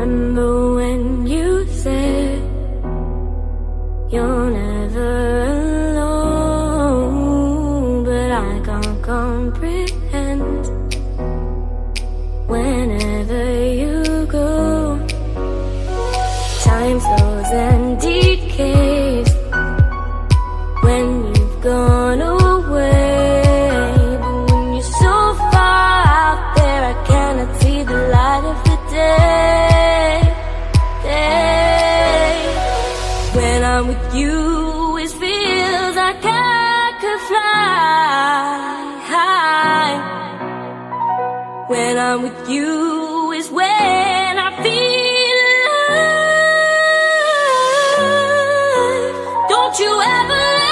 remember when you said you're never alone, but I can't comprehend. Whenever you go, time slows and decays when you've gone away. But when you're so far out there, I cannot see the light of the day. When I'm with you, it feels like I could fly high. When I'm with you is when I feel alive. Don't you ever